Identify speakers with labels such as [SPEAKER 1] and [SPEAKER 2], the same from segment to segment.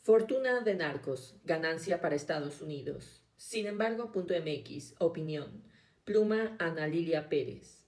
[SPEAKER 1] Fortuna de narcos, ganancia para Estados Unidos. Sin embargo, .mx, opinión. Pluma Ana Lilia Pérez.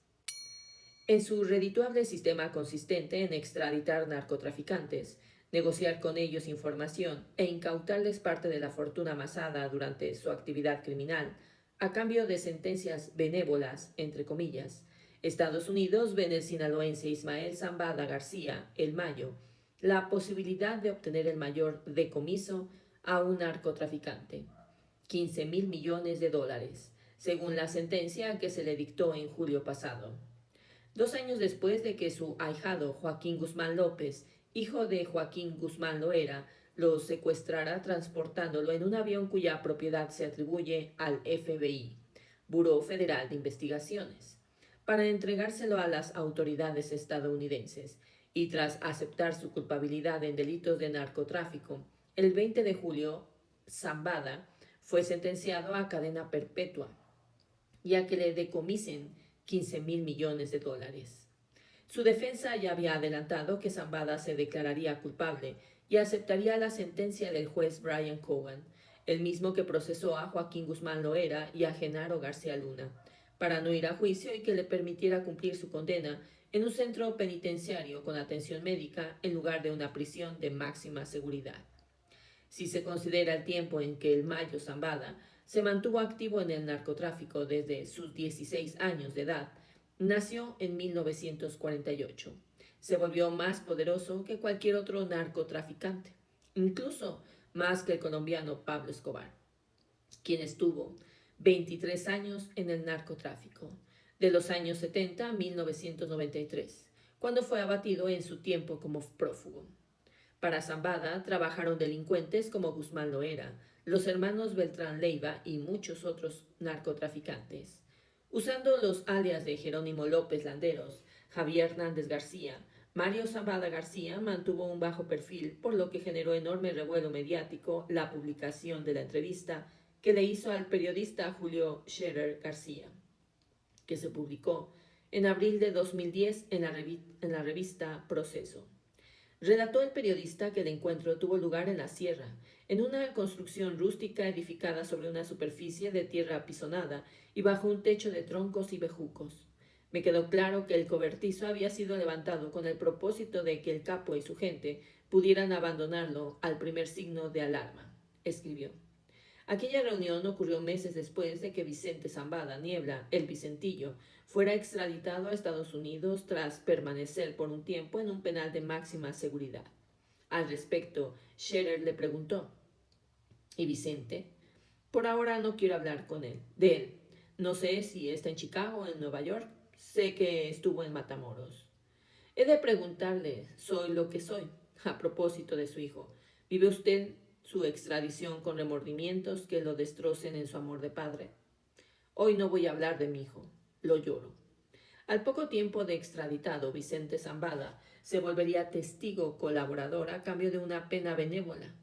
[SPEAKER 1] En su redituable sistema consistente en extraditar narcotraficantes, negociar con ellos información e incautarles parte de la fortuna amasada durante su actividad criminal, a cambio de sentencias benévolas, entre comillas, Estados Unidos ve en el sinaloense Ismael Zambada García, el Mayo, la posibilidad de obtener el mayor decomiso a un narcotraficante, 15.000 millones de dólares, según la sentencia que se le dictó en julio pasado. 2 años después de que su ahijado Joaquín Guzmán López, hijo de Joaquín Guzmán Loera, lo secuestrara transportándolo en un avión cuya propiedad se atribuye al FBI, Buró Federal de Investigaciones, para entregárselo a las autoridades estadounidenses, y tras aceptar su culpabilidad en delitos de narcotráfico, el 20 de julio, Zambada fue sentenciado a cadena perpetua y a que le decomisen 15.000 millones de dólares. Su defensa ya había adelantado que Zambada se declararía culpable y aceptaría la sentencia del juez Brian Cogan, el mismo que procesó a Joaquín Guzmán Loera y a Genaro García Luna, para no ir a juicio y que le permitiera cumplir su condena en un centro penitenciario con atención médica en lugar de una prisión de máxima seguridad. Si se considera el tiempo en que el Mayo Zambada se mantuvo activo en el narcotráfico desde sus 16 años de edad, nació en 1948. Se volvió más poderoso que cualquier otro narcotraficante, incluso más que el colombiano Pablo Escobar, quien estuvo 23 años en el narcotráfico, de los años 70 a 1993, cuando fue abatido en su tiempo como prófugo. Para Zambada trabajaron delincuentes como Guzmán Loera, los hermanos Beltrán Leiva y muchos otros narcotraficantes. Usando los alias de Jerónimo López Landeros, Javier Hernández García, Mario Zambada García mantuvo un bajo perfil, por lo que generó enorme revuelo mediático la publicación de la entrevista que le hizo al periodista Julio Scherer García, que se publicó en abril de 2010 en la revista Proceso. Relató el periodista que el encuentro tuvo lugar en la sierra, en una construcción rústica edificada sobre una superficie de tierra apisonada y bajo un techo de troncos y bejucos. Me quedó claro que el cobertizo había sido levantado con el propósito de que el capo y su gente pudieran abandonarlo al primer signo de alarma, escribió. Aquella reunión ocurrió meses después de que Vicente Zambada Niebla, el Vicentillo, fuera extraditado a Estados Unidos tras permanecer por un tiempo en un penal de máxima seguridad. Al respecto, Scherer le preguntó: ¿Y Vicente? Por ahora no quiero hablar de él. No sé si está en Chicago o en Nueva York. Sé que estuvo en Matamoros. He de preguntarle, soy lo que soy, a propósito de su hijo. ¿Vive usted su extradición con remordimientos que lo destrocen en su amor de padre? Hoy no voy a hablar de mi hijo, lo lloro. Al poco tiempo de extraditado, Vicente Zambada se volvería testigo colaborador a cambio de una pena benévola.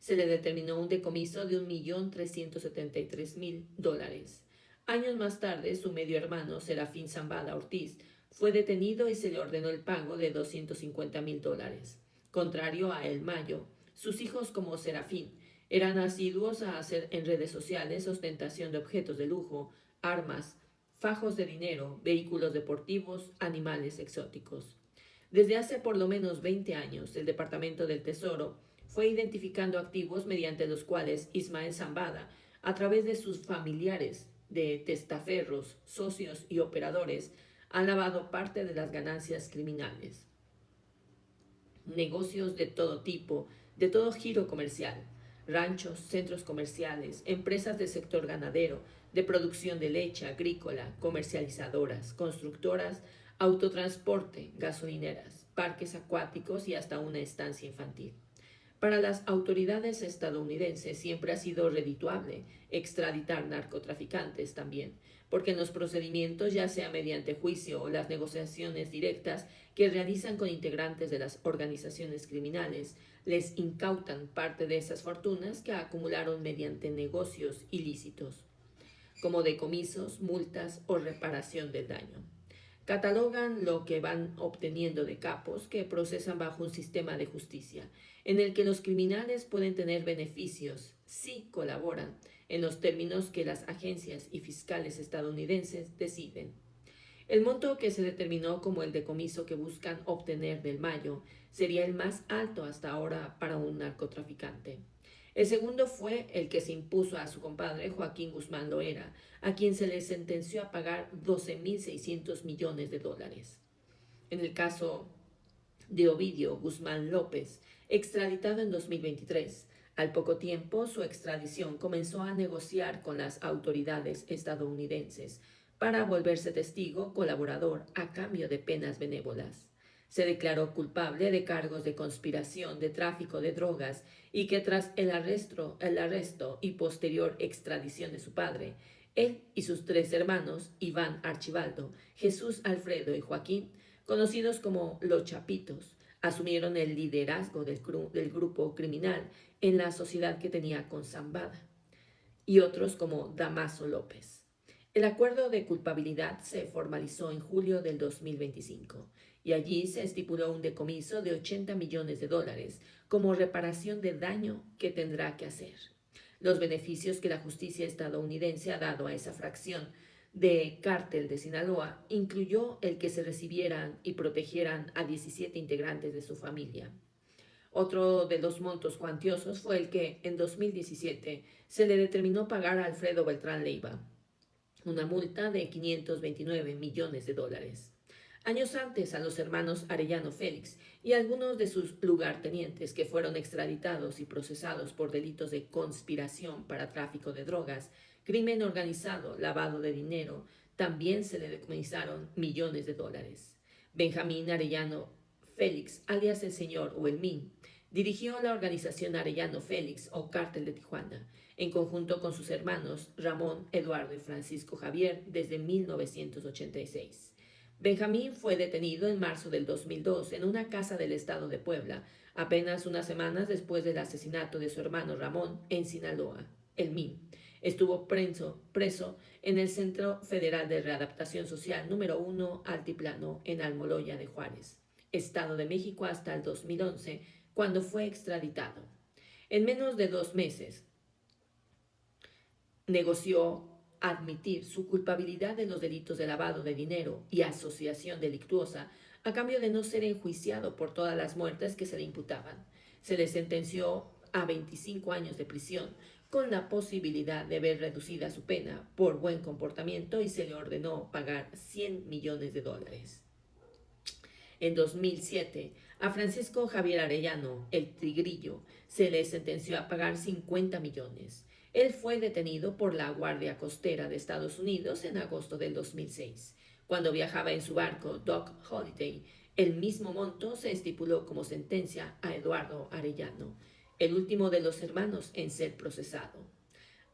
[SPEAKER 1] Se le determinó un decomiso de $1.373.000. Años más tarde, su medio hermano, Serafín Zambada Ortiz, fue detenido y se le ordenó el pago de $250.000. Contrario a El Mayo, sus hijos como Serafín eran asiduos a hacer en redes sociales ostentación de objetos de lujo, armas, fajos de dinero, vehículos deportivos, animales exóticos. Desde hace por lo menos 20 años, el Departamento del Tesoro fue identificando activos mediante los cuales Ismael Zambada, a través de sus familiares, de testaferros, socios y operadores, ha lavado parte de las ganancias criminales. Negocios de todo tipo, de todo giro comercial, ranchos, centros comerciales, empresas del sector ganadero, de producción de leche agrícola, comercializadoras, constructoras, autotransporte, gasolineras, parques acuáticos y hasta una estancia infantil. Para las autoridades estadounidenses siempre ha sido redituable extraditar narcotraficantes también, porque en los procedimientos, ya sea mediante juicio o las negociaciones directas que realizan con integrantes de las organizaciones criminales, les incautan parte de esas fortunas que acumularon mediante negocios ilícitos, como decomisos, multas o reparación del daño. Catalogan lo que van obteniendo de capos que procesan bajo un sistema de justicia, en el que los criminales pueden tener beneficios si colaboran en los términos que las agencias y fiscales estadounidenses deciden. El monto que se determinó como el decomiso que buscan obtener del Mayo sería el más alto hasta ahora para un narcotraficante. El segundo fue el que se impuso a su compadre Joaquín Guzmán Loera, a quien se le sentenció a pagar 12.600 millones de dólares. En el caso de Ovidio Guzmán López, extraditado en 2023, al poco tiempo su extradición comenzó a negociar con las autoridades estadounidenses para volverse testigo colaborador a cambio de penas benévolas. Se declaró culpable de cargos de conspiración, de tráfico de drogas y que tras el arresto y posterior extradición de su padre, él y sus tres hermanos, Iván Archibaldo, Jesús Alfredo y Joaquín, conocidos como los Chapitos, asumieron el liderazgo del grupo criminal en la sociedad que tenía con Zambada, y otros como Damaso López. El acuerdo de culpabilidad se formalizó en julio del 2025 y allí se estipuló un decomiso de 80 millones de dólares como reparación de daño que tendrá que hacer. Los beneficios que la justicia estadounidense ha dado a esa fracción de Cártel de Sinaloa incluyó el que se recibieran y protegieran a 17 integrantes de su familia. Otro de los montos cuantiosos fue el que, en 2017, se le determinó pagar a Alfredo Beltrán Leiva, una multa de 529 millones de dólares. Años antes, a los hermanos Arellano Félix y algunos de sus lugartenientes que fueron extraditados y procesados por delitos de conspiración para tráfico de drogas, crimen organizado, lavado de dinero, también se le decomisaron millones de dólares. Benjamín Arellano Félix, alias el señor o el MIN, dirigió la organización Arellano Félix o Cártel de Tijuana, en conjunto con sus hermanos Ramón, Eduardo y Francisco Javier desde 1986. Benjamín fue detenido en marzo del 2002 en una casa del estado de Puebla, apenas unas semanas después del asesinato de su hermano Ramón en Sinaloa. El MIN estuvo preso en el Centro Federal de Readaptación Social número 1 Altiplano en Almoloya de Juárez, Estado de México hasta el 2011, cuando fue extraditado. En menos de 2 meses, negoció admitir su culpabilidad de los delitos de lavado de dinero y asociación delictuosa a cambio de no ser enjuiciado por todas las muertes que se le imputaban. Se le sentenció a 25 años de prisión con la posibilidad de ver reducida su pena por buen comportamiento y se le ordenó pagar 100 millones de dólares. En 2007, a Francisco Javier Arellano, el Tigrillo, se le sentenció a pagar 50 millones. Él fue detenido por la Guardia Costera de Estados Unidos en agosto del 2006. Cuando viajaba en su barco Doc Holiday, el mismo monto se estipuló como sentencia a Eduardo Arellano, el último de los hermanos en ser procesado.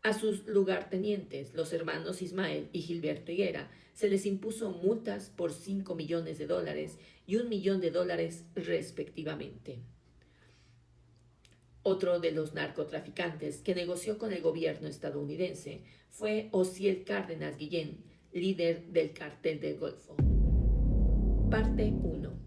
[SPEAKER 1] A sus lugartenientes, los hermanos Ismael y Gilberto Higuera, se les impuso multas por 5 millones de dólares y 1 millón de dólares respectivamente. Otro de los narcotraficantes que negoció con el gobierno estadounidense fue Osiel Cárdenas Guillén, líder del Cartel del Golfo. Parte 1.